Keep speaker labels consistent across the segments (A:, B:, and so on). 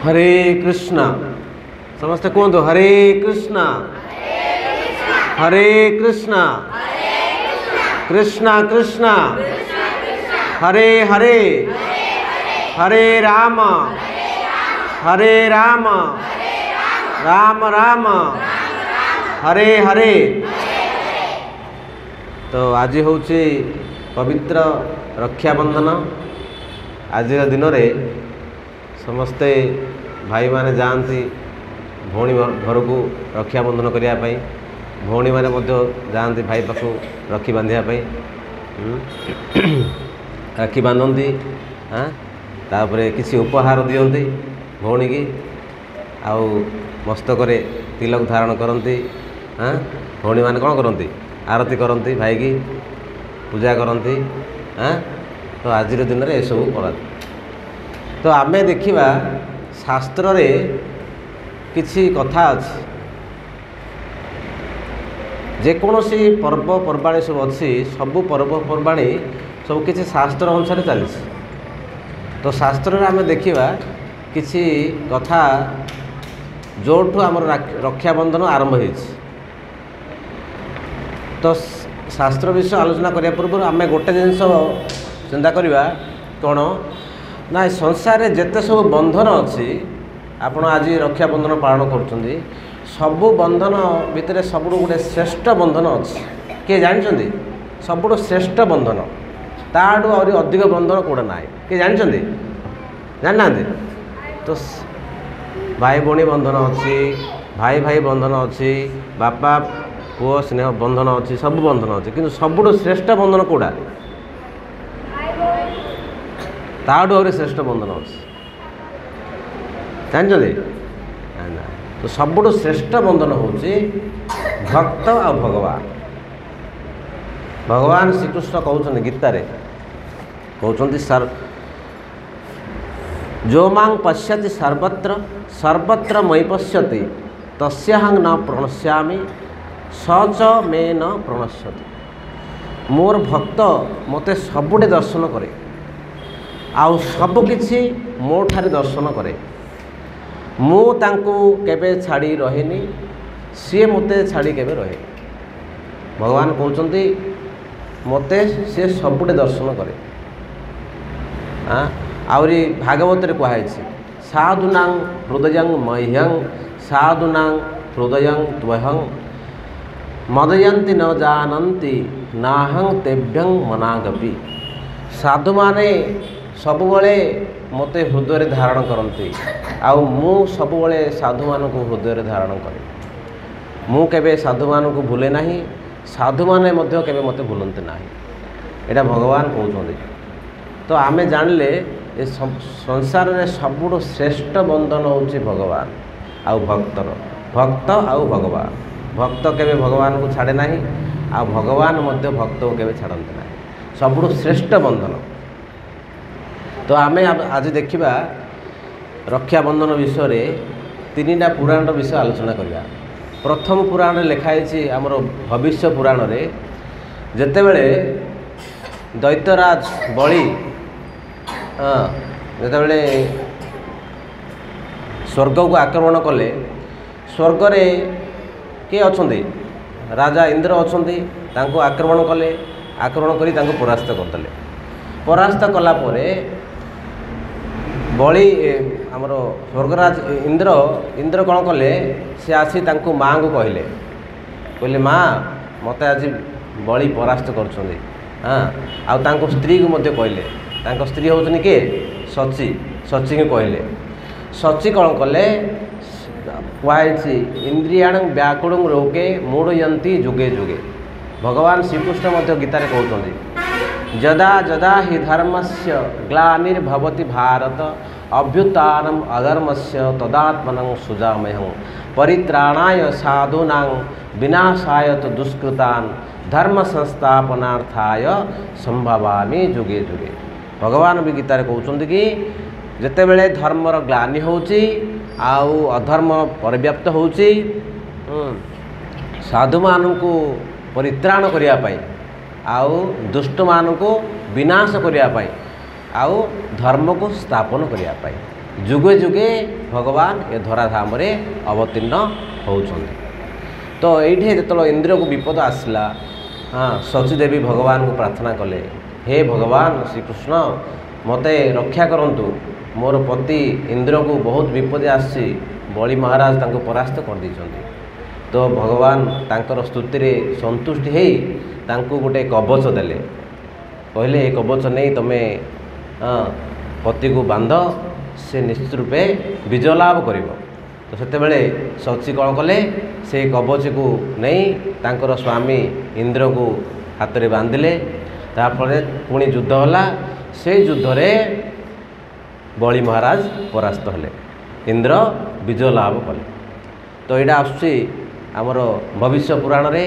A: हरे कृष्णा समस्ते कहतु हरे कृष्णा हरे कृष्णा कृष्णा कृष्णा हरे हरे हरे राम राम राम हरे हरे। तो आज हूँ पवित्र रक्षाबंधन। आज दिन में समस्ते भाई माने जाती भौणी घर को रक्षाबंधन करने, भौणी माने जाती भाई पाखु राखी बांधापी राखी बांधती। हाँ तापर किसी उपहार दियंती भौणी की आउ मस्तक तिलक धारण करती। हाँ भौणी माने कौन करती आरती करती भाई की पूजा करती। हाँ तो आज दिन में यह सब करा। तो आम देखा शास्त्र रे किछि कथा अछि जेकोसी पर्वपर्वाणी सब अच्छी सबू पर्वपर्वाणी सब किछि शास्त्र अनुसार चली। तो शास्त्र रे आम देखा किछि कथा जोठू आमर रक्षाबंधन आरंभ हो। तो शास्त्र विषय आलोचना करने पूर्व आम गोटे जिनस चिंता करवा कौन ना संसार जिते सब बंधन अच्छी आपण आज रक्षाबंधन पालन कर सबू बंधन भितर सबुठ गोटे श्रेष्ठ बंधन अच्छी किए जानते सबुठ श्रेष्ठ बंधन ताड़ू आहरी अधिक बंधन कौटा ना किए जानते जानना। तो भाई भौणी बंधन अच्छी भाई भाई बंधन अच्छी बापा पुओ स्नेह बंधन अच्छी सब बंधन अच्छी किंतु सबुठ श्रेष्ठ बंधन कौटा ताड़ू आहरी श्रेष्ठ बंधन अच्छी जानते। तो सबुठ श्रेष्ठ बंधन हूँ भक्त आ भगवान। भगवान श्रीकृष्ण कहते गीतार कहते सर जो मांग पश्यति सर्वत्र सर्वत्र मयि पश्यति तस्याहं न प्रणश्यामि स च मे न प्रणश्यति। मोर भक्त मते सबुठे दर्शन करे आउ सबकिछि मो ठारे दर्शन करे। मु तांको केबे छाड़ी रहेनी सी मते छाड़ी केबे रहे। भगवान कहते मते सी सबुठे दर्शन करे। हाँ आउरी भागवत रे कहुई साधुनां हृदयं मह्यं साधुनां हृदयं त्वहं मदयन्ति न जानन्ति नाहं तेभ्यं मनागपि। साधु माने सबुबले मते हृदय धारण करती आउ मु सबुबले साधु मानक हृदय धारण करे। मु केबे साधु मानक भूले नाही साधु माने मध्य केबे मते भूलते नाही। एटा भगवान कहते। तो आमे जानले ए संसार रे सबुठ श्रेष्ठ बंधन होउछि भगवान आउ भक्तर। भक्त आउ भगवान भक्त केबे भगवान को छाड़े नाही आ भगवान मध्य भक्त को केबे छाड़ते नाही सबुठ श्रेष्ठ बंधन। तो आमे आज देखिबा रक्षाबंधन विषय रे तीनटा पुराण विषय आलोचना करिया। प्रथम पुराण रे लिखाई आमर भविष्य पुराण रे जेतेबेले दैत्यराज बलि जेतेबेले स्वर्ग को आक्रमण कले स्वर्ग रे के अछंती राजा इंद्र अछंती तांको आक्रमण कले आक्रमण करी तांको परास्त करदेले। परास्त कला परे बलि आमर स्वर्गराज इंद्र इंद्र कौन कले से आसी तांको माँ को कहले कहले माँ मते आज बलि परास्त कर। हाँ आउ तांको स्त्री को मध्य कहले तांको स्त्री होचनी के सची सची को कहले सची कौन कले कहुई इंद्रियाण व्याकुल रोगे मूढ़यंती जुगे जुगे। भगवान श्रीकृष्ण मध्य गीतार कहते जदा जदा हि धर्मस्य ग्लानिर्भवति भारत अभ्युत्थानम् अधर्मस्य तदात्मनं सुजाम्यहं परित्राणाय साधूनां विनाशाय च दुष्कृतान् धर्म संस्थापनार्थाय संभवामि जुगे जुगे। भगवान भी गीतार कहते कि जितेबले धर्मर ग्लानि होची आउ अधर्म परिव्याप्त होची साधु मानू परित्राण करने आउ दुष्ट मानू विनाश करने आउ धर्म को स्थापन करने जुगे जुगे भगवान ए धराधाम अवतीर्ण होउछन्ति। तो ये जो इंद्र को विपद आसला, हाँ सचीदेवी भगवान को प्रार्थना कले, हे भगवान श्रीकृष्ण मते रक्षा करंतु, मोर पति इंद्र को बहुत विपद आसी, बलि महाराज तांको परास्त कर देइछन्ति। तो भगवान तांकर स्तुति रे संतुष्टि हेई तांको गोटे कवच देले, कहले ए कवच नहीं तुम पति को बांध, से निश्चित रूपे विजय लाभ कर। तो सेतेबेले सची कौन कले, से कवच को नहीं तांकर स्वामी इंद्र को हाथ में बांधिले। तापर पुणी युद्ध होला, से युद्ध रे बलि महाराज परास्त हेले, इंद्र विजय लाभ कले। तो यहाँ आसुची आमर भविष्य पुराण रे,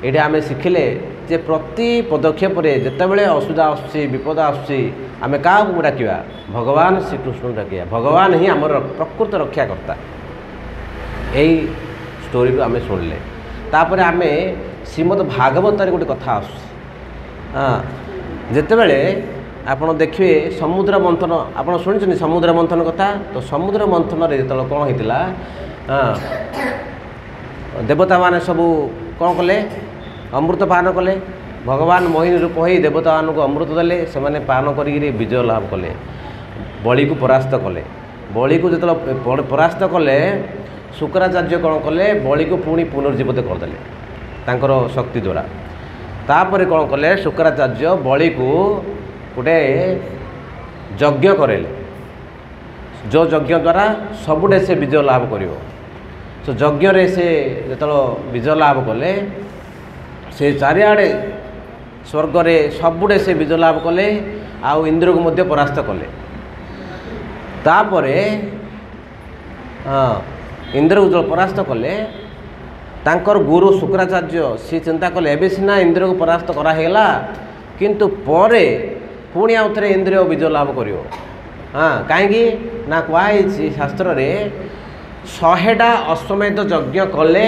A: ये आम शिखिले जे प्रति पदक्षेप जितेबाला असुविधा आसुची विपद आसुची आम क्या डाकिया, भगवान श्रीकृष्ण डाकिया। भगवान ही आमर प्रकृत रक्षाकर्ता। यही स्टोरी को आम शुणिले तापर आम श्रीमद भागवत गोटे कथा आस, हाँ जितेबाला आपड़ देखिए समुद्र मंथन, आप शुणी समुद्र मंथन कथा। तो समुद्र मंथन जो कौन होता, हाँ देवता माने सबू कौन कले, अमृत पान कले। भगवान मोहिनी रूप हो देवता मानक अमृत देले, से मैंने पान कर विजय लाभ कले, बलि को परास्त कले। बलि को जो परास्त कले, शुक्राचार्य कौन कले, बलि को पुणी पुनर्जीवित करदे तांकर शक्ति द्वारा। तापर कौन कले, शुक्राचार्य बलि को गोटे यज्ञ करेले, जो यज्ञ द्वारा सबुडे से विजय लाभ कर। तो यज्ञ रे से जो विजय लाभ कले, से चारिआडे स्वर्ग रे सबुडे से विजय लाभ कले, आउ इंद्र को मध्य परास्त कले। तापरे हाँ इंद्र को जो परास्त कले, तांकर गुरु शुक्राचार्य सी चिंता कले एबे सिना इंद्र को परास्त कराला, किंतु परे पुणी आउ थे इंद्र विजय लाभ कर। हाँ कहीं ना कहुई शास्त्र रे 100टा अश्वमेध यज्ञ कले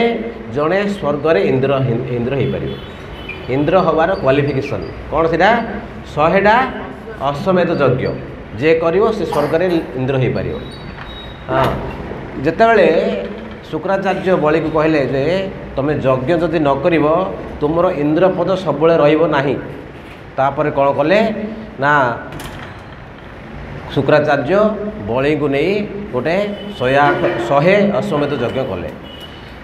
A: जड़े स्वर्ग रे इंद्र इंद्र हो पार। इंद्र हबार क्वालिफिकेशन कौन से 100टा अश्वमेध यज्ञ जे करिवो से स्वर्ग रे इंद्र हो पार। हाँ जितेबाला शुक्राचार्य बलि को कहले जे तुम यज्ञ जदि न कर तुमर इंद्रपद सब रही। तापर कौन कले ना शुक्राचार्य बलि को नहीं गोटे 100 अश्वमेध यज्ञ कले।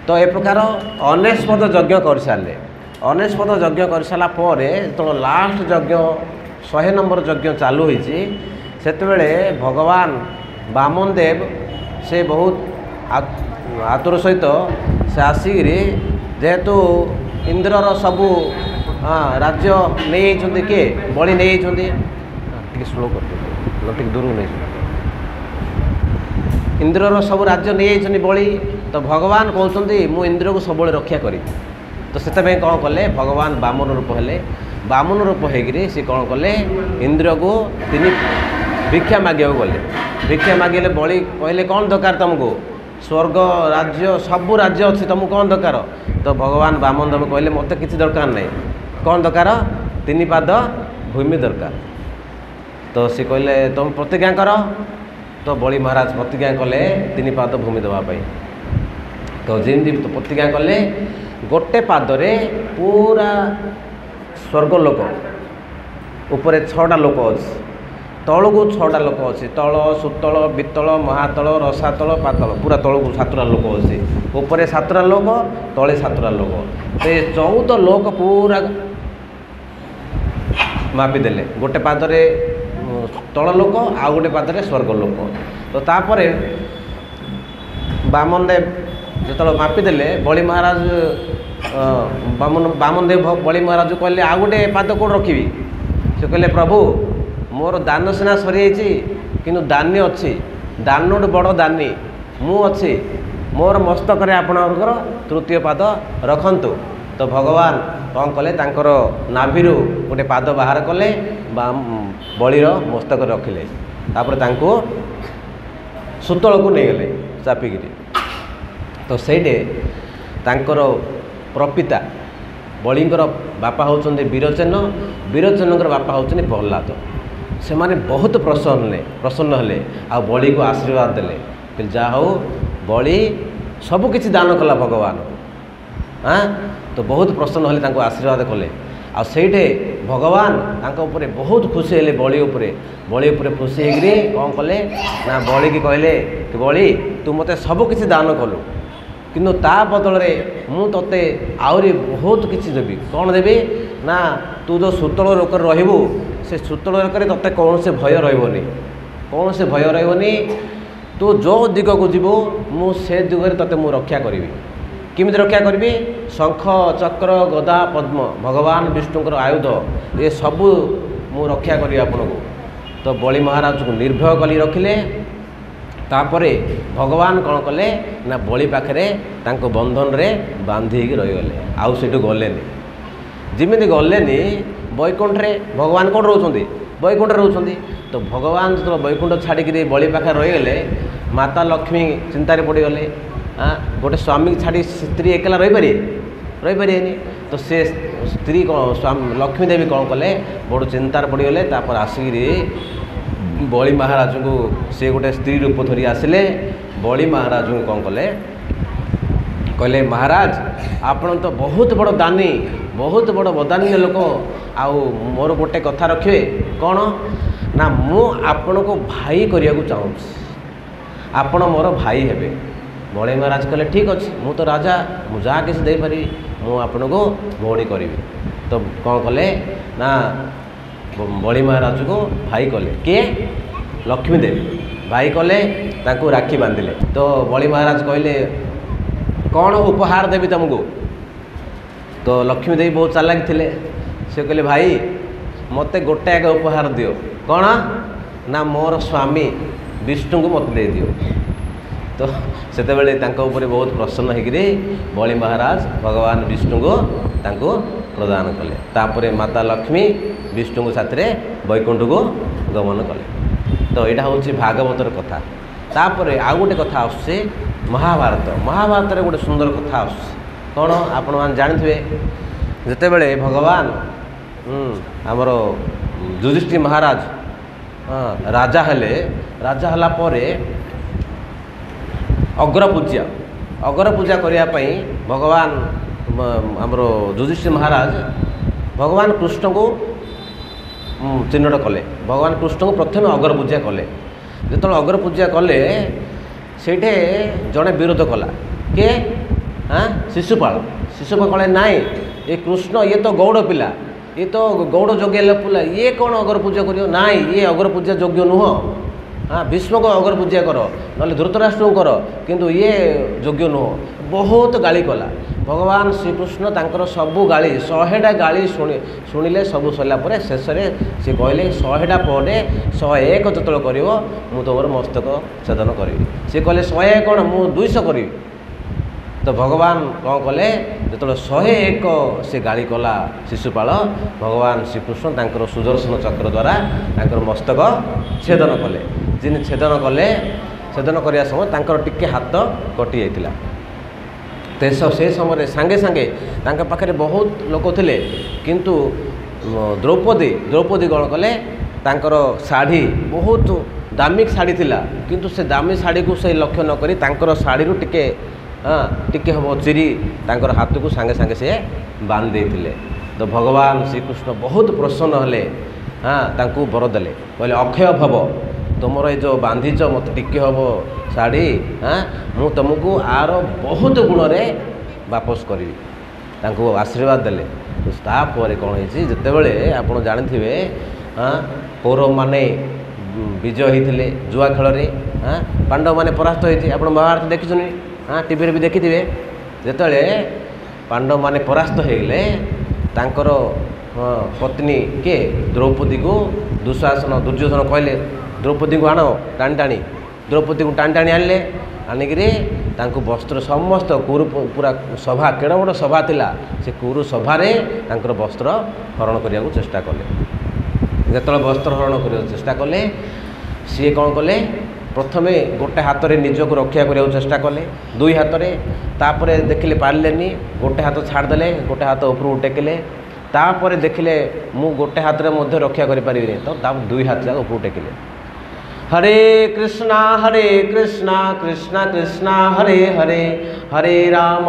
A: तो ए प्रकार 99 यज्ञ कर सारे। 99 यज्ञ कर सारा जो लास्ट यज्ञ 100 नंबर यज्ञ चालू होती सेतेबेले भगवान वामन देव से बहुत आतुर सहित से आसिक जेहेतु इंद्रर सबू राज्य नहीं किए बलि नहीं स्लो कर दूर नहीं इंद्रर सब राज्य नहीं बलि। तो भगवान कहते मु इंद्र को सब रक्षा करी। तो से कौन कले भगवान वामन रूप हेले। वामन रूप होकर सी कौन कले इंद्र को तीन भिक्षा मागे गले। भिक्षा मागे बलि कहले कौन दरकार तुमको, स्वर्ग राज्य सबू राज्य अच्छी तुमको कौन दरकार। तो भगवान वामन देव कहले मत किसी दरकार नहीं, कौन दरकार 3 पाद भूमि दरकार। तो सी कहले तुम प्रतिज्ञा कर। तो बलि महाराज प्रतिज्ञा कले 3 पाद भूमि देवाई। तो जमी प्रतिज्ञा कले गोटे पादरे पूरा स्वर्गलोक उपरे 6टा लोक अच्छे, तल को 6टा लोक अच्छे, तल सुतल वितल महातल रसातल पातल पूरा तल को 7टा लोक अच्छे, उपरे 7टा लोक तले 7टा लोक। तो 14 लोक पूरा मापिदेले। गोटे पादरे तल लोक आ गोटे पादरे स्वर्ग लोक। तो तापर वामन देव जो मापिदेले बलि महाराज वामन देव बलि महाराज कहले आ गोटे पाद कौन रखी। से कहले प्रभु मोर दान सीना सरी किंतु दान्य अच्छी, दानोट बड़ दानी मु अच्छी, मोर मस्तक आपणकर तृतीय पाद रखंतु। तो भगवान कौन कले तांकर नाभिरू गोटे पाद बाहर कले, बलिर मस्तक रखिले। तापर तांको सुतल को नहीं गले चापिकी। तो सेठे तांकर प्रपिता बलिंकर बापा होचंदे वीरचेन, वीरचेनकर बापा होचंदे प्रहलाद। से माने बहुत प्रसन्न हेले आ बलि को आशीर्वाद देले कि जा हो बलि सबकिछि दान कला भगवान हाँ तो बहुत प्रसन्न हेले तांको आशीर्वाद कले आ सेठे भगवान तांको ऊपर बहुत खुशी हेले बलि ऊपर खुशी होगी कौन कले ना बलि की कहले कि बलि तू मते सबकिछि दान कलु किंतु ता बदल मु तते आहरी बहुत किछि देबी कौन देबी ना तू जो सुतल लोक रहबू से सुतल लोक तते कौन से भय रही तू जो दिग को जीवु मु से दिगरे तते मु रक्षा करी किमित रक्षा करी शंख चक्र गदा पद्म भगवान विष्णुकर आयुध ये सबू मु रक्षा करी आपन को तो बलि महाराज को निर्भय कली रखिले तापरे भगवान कौन कले ना बलि पाखे तांको बंधन रे बांधी रहीगले आउ सेठू गलेनी जिमिति गलेनी वैकुंठ रे भगवान कौन रोचंदी वैकुंठ रोचंदी तो भगवान जो वैकुंठ छाड़ी बलि पाखे रहीगले माता लक्ष्मी चिंतार पड़गले हाँ गोटे स्वामी छाड़ी स्त्री एकला रहीपारे तो से स्त्री कौन स्वामी लक्ष्मी देवी कौन कले बड़ चिंतार पड़गले तापर आसिकी बलि महाराज को से गोटे स्त्री रूप धरी आसिले बलि महाराज को कौन कले कहले महाराज आपण तो बहुत बड़ दानी बहुत बड़ बदान्य लोक आउ मोर गोटे कथा रखिए कौन ना मु आपण को भाई करिया को चाहूँ आपण मोर भाई हेबे बलि महाराज कहले ठीक अच्छे मु तो राजा मु जहाँ किसी दे पारि मु आपण को भौणी करी तो कौन कले ना बलि महाराज को भाई कले किए लक्ष्मी देवी भाई कले तांको राखी बांधिले तो बलि महाराज कहले कौन उपहार देवी तुमको तो लक्ष्मी देवी बहुत चालाक थिले से कहले भाई मते गोटे एक उपहार दियो कौन ना मोर स्वामी विष्णु को मत दे दियो तो सेते बेले तांको ऊपर बहुत प्रसन्न होकर बलि महाराज भगवान विष्णु को तांको प्रदान कले तापरे माता लक्ष्मी विष्णु को साथ वैकुंठ को गमन कले तो यहाँ हूँ भागवतर कथा तापरे आउ गोटे कथा आसुचे महाभारत रे गोटे सुंदर कथा आसुचे कौन आपण मैंने जानते जिते बड़े भगवान आमर युधिष्ठिर महाराज राजा हला परे अग्रपूजा करने भगवान आमर युधिष्ठिर महाराज भगवान कृष्ण को चिन्हट कले भगवान कृष्ण को प्रथम अग्रपूजा कले जो अग्रपूजा कले से जड़े विरोध कला किए हाँ शिशुपाल कले नाई ये कृष्ण ये तो गौड़ पिला ये तो गौड़ योग्य पिला ये कौन अग्रपूजा कर नाई ये अग्रपूजा योग्य नुह हाँ भीष्म को अग्रपूजा कर ना धृतराष्ट्र को कर किंतु ये योग्य नुह बहुत गाली कला भगवान श्रीकृष्ण तांकर सबू गाली 100टा गाली शुणिले सबू सरला शेष सी कहले 100टा पर 101 जो कर तुम मस्तक छेदन करी सी कहले 101 कौन मु 200 करी तो भगवान कौन कले जो 101 से गाली कला शिशुपाल भगवान श्रीकृष्ण तांकर सुदर्शन चक्र द्वारा तांकर मस्तक छेदन कले जिन छेदन कले छेदन करने समय तांकर टिके हाथ कटि जाइतिला से समय सांगे सांगे तांका पाखरे बहुत लोक थिले किंतु द्रौपदी कौन कले तांकर शाढ़ी बहुत दामिक शाढ़ी थिला किंतु से दामी शाढ़ी को से लक्ष्य न करी तांकर शाढ़ी रू टिके टिके हम चिरी तांकर हाथ को सांगे सांगे से बांध देथिले तो भगवान श्रीकृष्ण बहुत प्रसन्न हेले हाँ तांको वर देले कहले अक्षय भव तुमर ये जो बांधीच मत टिके हम शाढ़ी हाँ मु तुमको आर बहुत गुण रे वापस करी तांको आशीर्वाद देले तो तापर कौन है जितेबले आप जानते हाँ कौरव माने विजय होते जुआ खेल हाँ पांडव माने परास्त होती आप महाभारत देखी हाँ टीवी भी देखिथे जिते पांडव माने परास्त होगले तांकर पत्नी के द्रौपदी को दुर्योधन कहले द्रौपदी को आण टाणी टाणी द्रौपदी को टाणी टाणी आनले आनिकी तांको वस्त्र समस्त कुरु पूरा सभा केड़ बड़ सभा थिला से कुरु सभारे तांकर वस्त्र हरण करने को चेष्टा कले जो वस्त्र हरण करने चेष्टा कले सी कौन कले प्रथमे गोटे हाथ में निजक रक्षा करने चेष्टा कले दुई हाथ में तापर देखिले पारे गोटे हाथ छाड़देले गोटे हाथ ऊपर टेकिले तापर देखिले मु गोटे हाथ में मध्य रक्षा करें तो दुई हाथ जाक उपरू टेकिले हरे कृष्णा कृष्णा कृष्णा हरे हरे हरे राम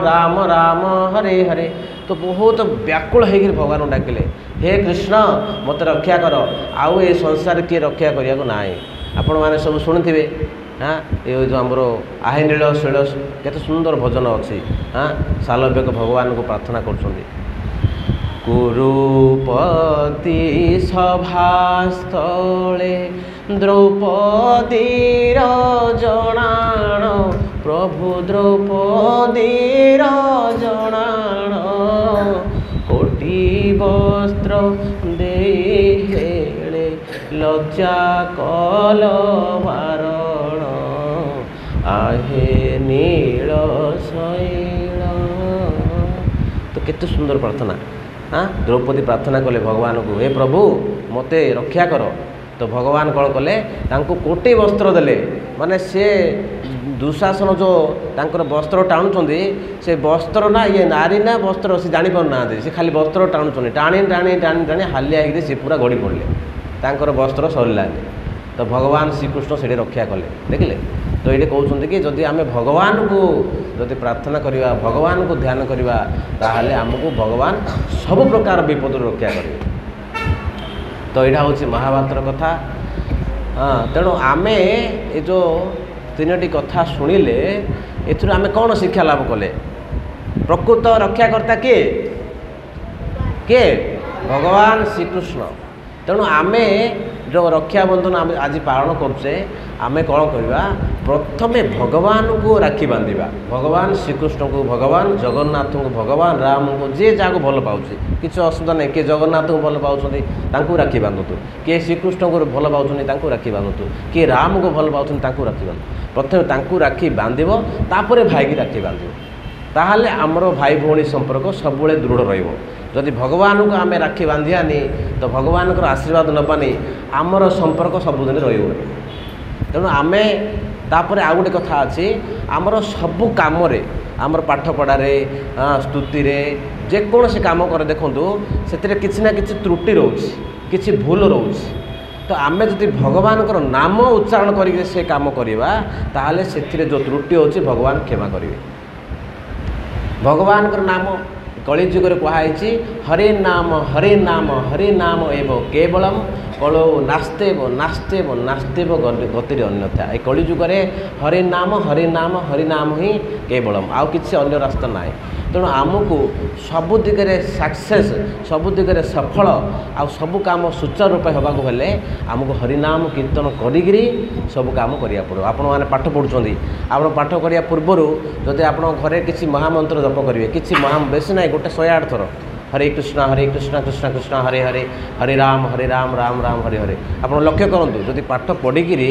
A: राम राम हरे हरे। तो बहुत व्याकुल होकर भगवान डाकिले हे कृष्ण मत रक्षा कर आउ ए संसार किए रक्षा करने को ना आपण मैंने सब शुणुवे। हाँ ये जो आमर आहे नील शैल केते सुंदर भजन अच्छी। हाँ सालव्यक भगवान को प्रार्थना कर कुरुपति सभास्थले द्रौपदीर जनाण प्रभु द्रौपदीर जनाण कोटि वस्त्र देले लज्जा कल वारण आहे नील शैल। तो केते सुंदर प्रार्थना। हाँ द्रौपदी प्रार्थना कले भगवान को हे प्रभु मते रक्षा कर। तो भगवान कौन कले तांको कोटि वस्त्र देले माने से दुशासन जो तांकर वस्त्र टाणुचंदी से वस्त्र ना ये नारी ना वस्त्र से जानी पार ना से खाली वस्त्र टाणुचंदी टाणी टाणी टाणी टाणी हालिया होगी से पूरा गड़ी पड़े तांकर वस्त्र सरलानी। तो भगवान श्रीकृष्ण से रक्षा कले देखिले। तो ये कहते कि जदि आम भगवान को जदि प्रार्थना करवा भगवान को ध्यान करवा ताहले आमको भगवान सब प्रकार विपद रक्षा करेंगे। तो यहाँ हूँ महाभारतर कथा। हाँ तेणु आम ये जो तीनोटी कथा शुणिले एम कौन शिक्षा लाभ कले प्रकृत रक्षाकर्ता किए किए भगवान श्रीकृष्ण। तेणु आम जो रक्षाबंधन आज पालन करुचे आम कौन करवा प्रथमे भगवान को राखी बांधिबा भगवान श्रीकृष्ण को भगवान जगन्नाथ को भगवान राम को जे जहाँ भल पाऊँच किसी असुविधा नहीं किए जगन्नाथ को भल पाँच राखी बांधतु किए श्रीकृष्ण को भल पाँच राखी बांधतु किए राम को भल पाँच राखी बांधु प्रथमे राखी बांध तापर भाई की राखी बांध ताहले आमर भाई भौणी संपर्क सब दृढ़ रहिबो। जदि भगवान को आम राखी बांधियानी तो भगवान आशीर्वाद नबानी आमर संपर्क सबुदिन रही। तेणु आम तापर आउ गोटे कथा अच्छी आमर सबू कम आमर पाठ पढ़ारे स्तुति जेकोसी कम कर देखूँ से किसी ना किसी त्रुटि रोच किसी भूल रोच। तो आम जदि भगवान नाम उच्चारण करके से काम करवा ताहले से जो त्रुटि होची भगवान क्षमा करेंगे। भगवान नाम कलिजुगर कहुई हरे नाम हरे नाम एवं केवलम कलो नास्तेव नास्तेव नास्तेव गतिर अन्यथा। ये कलिजुगर हरे नाम ही केवलम आउ किसी अन्य रास्ता ना। तेणु आमको सबु दिगरे सक्सेस सबु दिगरे सफल आ सबु काम सुचारू रूप होगा हेले आमको हरिनाम कीर्तन करी सब काम करिया पड़ो। आपण मैंने पाठ पढ़ुंट आप पाठ करिया पूर्वर जदि आप घरे किसी महामंत्र जप करेंगे किसी बेसी ना गोटे 108 थर हरे कृष्ण कृष्ण कृष्ण हरे हरे हरे राम राम राम हरे हरे। आप लक्ष्य करूँ जदि पाठ पढ़ी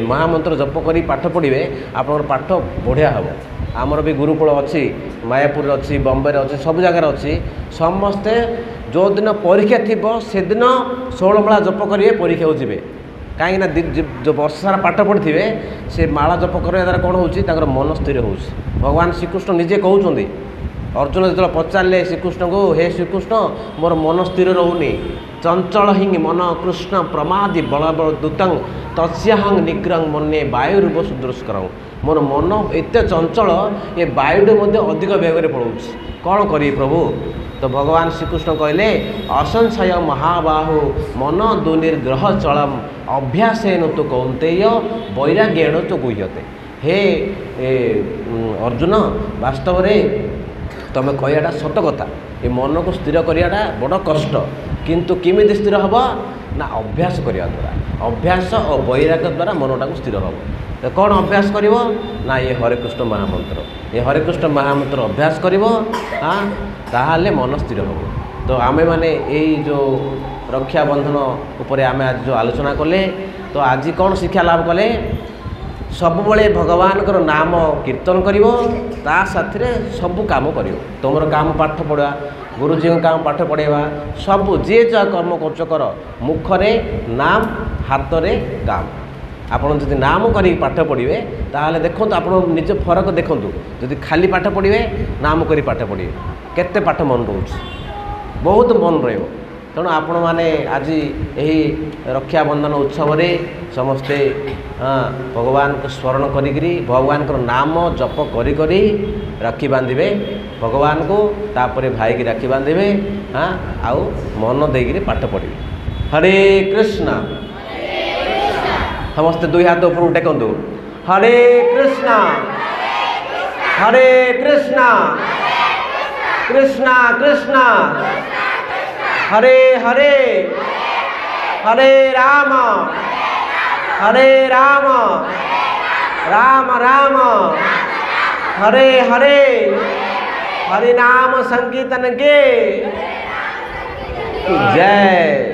A: महामंत्र जप कर पाठ पढ़े आप पाठ बढ़िया हम। आमर भी गुरुकुल अच्छी मायापुर अच्छी बम्बे अच्छी सब जगार अच्छी समस्ते जो दिन परीक्षा थी से दिन 16 माला जप करेंगे परीक्षा को जी कहीं जो वर्ष सारा पाठ पढ़ी से माला जप करने द्वारा कौन हो मन स्थिर हो। भगवान श्रीकृष्ण निजे कहते अर्जुन जो पचारे श्रीकृष्ण को हे श्रीकृष्ण मोर मन स्थिर रोनी चंचल हिंग मन कृष्ण प्रमादि बलबल दूतंग तस्याहंग निग्रह मने वायुरूप सुदृष्कर मोर मन एत चंचल ये वायुटे अधिक वेग पड़ोस कौन करी प्रभु। तो भगवान श्रीकृष्ण कहले असंशय महाबाहु मन दुर्निग्रह चलम अभ्यासेन तो कौंतेय वैराग्येण तो गुह्यते। हे अर्जुन वास्तव में तुम कहटा सत कथा ये मन को स्थिर कराटा बड़ कष्ट किंतु किमिति स्थिर हम ना अभ्यास करने द्वारा अभ्यास और वैराग्य द्वारा मनटा को स्थिर हम। तो कौन अभ्यास कर ना ये हरे कृष्ण महामंत्र ये हरे कृष्ण महामंत्र अभ्यास कर हाँ ताहले मन स्थिर हम। तो आमे माने यही जो रक्षाबंधन उपर आमे आज जो आलोचना कले तो आज कौन शिक्षा लाभ कले सबुबले भगवान नाम कीर्तन करिवो ता साथरे सबू काम करिवो। तुमर काम पाठ पढ़ा गुरुजी काम पाठ पढ़ेवा सब जे जा कर्म कर मुखरे नाम हाथ रे काम आपड़ जब नाम कर पाठ पढ़े ताहले देखो आप निज फरक देखूँ जब खाली पाठ पढ़े नाम कर पाठ पढ़े केते पाठ मन रोच बहुत मन रहिबो। तेणु आपण मैंने आज यही रक्षाबंधन उत्सव रे समस्ते भगवान को स्मरण करी भगवान को नाम जप करी करी राखी बांधे भगवान को तापर भाई की राखी बांधे। हाँ आउ मन देकर पाठ पढ़े। हरे कृष्ण समस्ते दुई हाथ ऊपर टेकंतु। हरे कृष्ण कृष्ण कृष्ण हरे हरे हरे राम राम राम हरे हरे हरि नाम संकीर्तन के जय।